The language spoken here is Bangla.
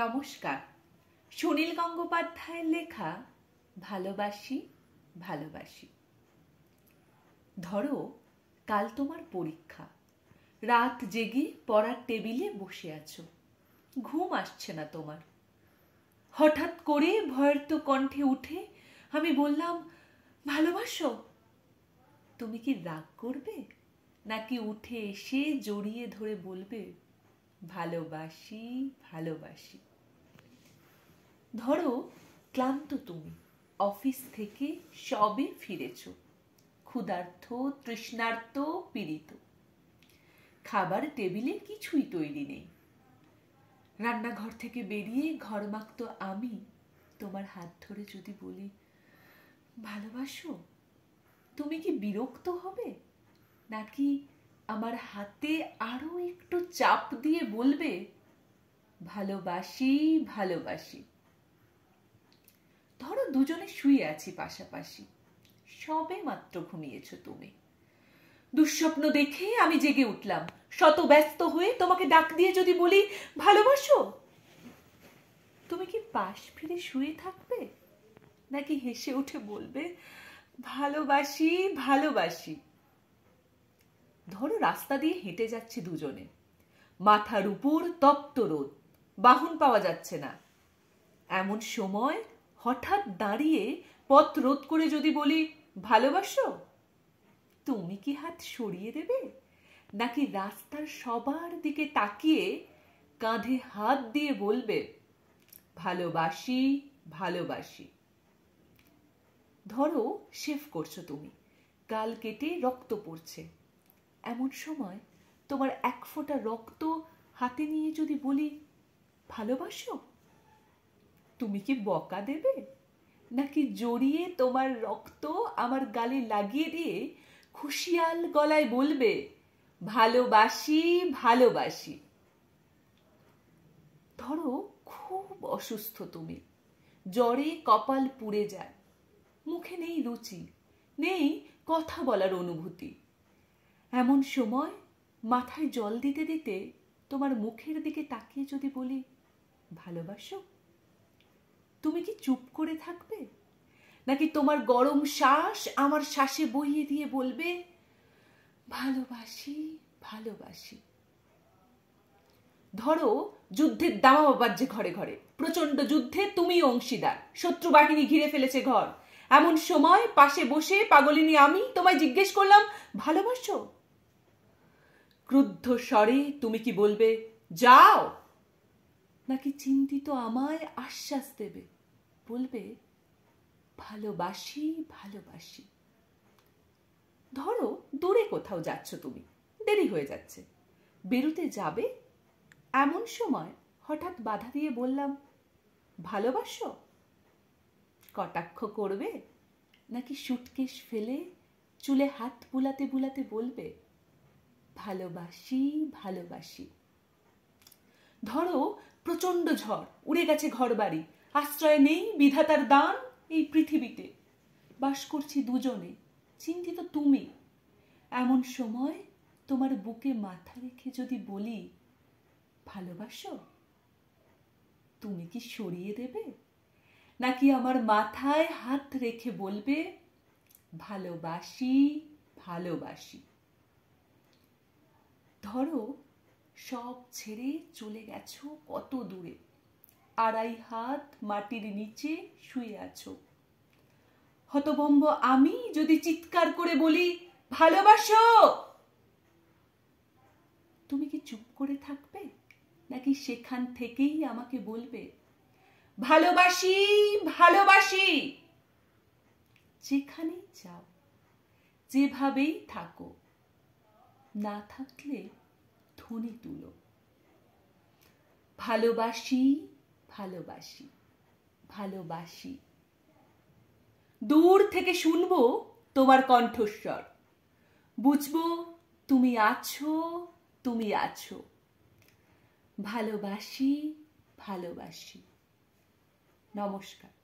নমস্কার। সুনীল গঙ্গোপাধ্যায়ের লেখা ভালোবাসি ভালোবাসি। ধরো কাল তোমার পরীক্ষা, রাত জেগে পড়ার টেবিলে বসে আছো, ঘুম আসছে না তোমার। হঠাৎ করে ভয়ের তো কণ্ঠে উঠে আমি বললাম, ভালোবাসো? তুমি কি রাগ করবে, নাকি উঠে এসে জড়িয়ে ধরে বলবে, ভালোবাসি ভালোবাসি? ধরো ক্লান্ত তুমি, অফিস থেকে সবে ফিরেছ, ক্ষুধার্ত, তৃষ্ণার্ত, পীড়িত। খাবার টেবিলে কিছুই তৈরি নেই। রান্নাঘর থেকে বেরিয়ে ঘরমাক্ত আমি তোমার হাত ধরে যদি বলি, ভালোবাসো? তুমি কি বিরক্ত হবে, নাকি আমার হাতে আরো একটু চাপ দিয়ে বলবে, ভালোবাসি ভালোবাসি? ধরো দুজনে শুয়ে আছি পাশাপাশি, সবে মাত্র ঘুমিয়েছ তুমি। দুঃস্বপ্ন দেখে আমি জেগে উঠলাম, শত ব্যস্ত হয়ে তোমাকে ডাক দিয়ে যদি বলি, ভালোবাসো? তুমি কি পাশ ফিরে শুয়ে থাকবে, নাকি হেসে উঠে বলবে, ভালোবাসি ভালোবাসি? ধরো রাস্তা দিয়ে হেঁটে যাচ্ছে দুজনে, মাথার উপর তপ্ত রোদ, বাহন পাওয়া যাচ্ছে না। এমন সময় হঠাৎ দাঁড়িয়ে পথ রোধ করে যদি বলি, ভালোবাসো? তুমি কি হাত সরিয়ে দেবে, নাকি রাস্তার সবার দিকে তাকিয়ে কাঁধে হাত দিয়ে বলবে, ভালোবাসি ভালোবাসি? ধরো শেভ করছো তুমি, গাল কেটে রক্ত পড়ছে। এমন সময় তোমার এক ফোঁটা রক্ত হাতে নিয়ে যদি বলি, ভালোবাসো? তুমি কি বকা দেবে, নাকি জড়িয়ে তোমার রক্ত আমার গালে লাগিয়ে দিয়ে খুশিয়াল গলায় বলবে, ভালোবাসি ভালোবাসি? ধরো খুব অসুস্থ তুমি, জ্বরে কপাল পুড়ে যায়, মুখে নেই রুচি, নেই কথা বলার অনুভূতি। এমন সময় মাথায় জল দিতে দিতে তোমার মুখের দিকে তাকিয়ে যদি বলি, ভালোবাসো? তুমি কি চুপ করে থাকবে, নাকি তোমার গরম শ্বাস আমার শ্বাসে বইয়ে দিয়ে বলবে, ভালোবাসি ভালোবাসি? ধরো যুদ্ধের দামামা বাজছে ঘরে ঘরে, প্রচন্ড যুদ্ধে তুমি অংশীদার, শত্রু বাহিনী ঘিরে ফেলেছে ঘর। এমন সময় পাশে বসে পাগলিনী আমি তোমায় জিজ্ঞেস করলাম, ভালোবাসো? ক্রুদ্ধ স্বরে তুমি কি বলবে, যাও? নাকি চিন্তিত আমায় আশ্বাস দেবে, বলবে, ভালোবাসি ভালোবাসি? ধরো দূরে কোথাও যাচ্ছ তুমি, দেরি হয়ে যাচ্ছে, বেরোতে যাবে। এমন সময় হঠাৎ বাধা দিয়ে বললাম, ভালোবাসো? কটাক্ষ করবে, নাকি সুটকেস ফেলে চুলে হাত বুলাতে বুলাতে বলবে, ভালোবাসি ভালোবাসি? ধরো প্রচন্ড ঝড়, উড়ে গেছে ঘর বাড়ি, আশ্রয় নেই বিধাতার দান এই পৃথিবীতে, বাস করছি দুজনে, চিন্তিত তুমি। এমন সময় তোমার বুকে মাথা রেখে যদি বলি, ভালোবাসো? তুমি কি সরিয়ে দেবে, নাকি আমার মাথায় হাত রেখে বলবে, ভালোবাসি ভালোবাসি? ধরো সব ছেড়ে চলে গেছো কত দূরে, 2.5 হাত মাটির নিচে শুয়ে আছো। হতভম্ব আমি যদি চিৎকার করে বলি, ভালোবাসো? তুমি কি চুপ করে থাকবে, নাকি সেখান থেকেই আমাকে বলবে, ভালোবাসি ভালোবাসি? যেখানেই যাও, যেভাবেই থাকো, না থাকলে ধ্বনি তুলো, ভালোবাসি ভালোবাসি ভালোবাসি। দূর থেকে শুনবো তোমার কণ্ঠস্বর, বুঝবো তুমি আছো, তুমি আছো। ভালোবাসি ভালোবাসি। নমস্কার।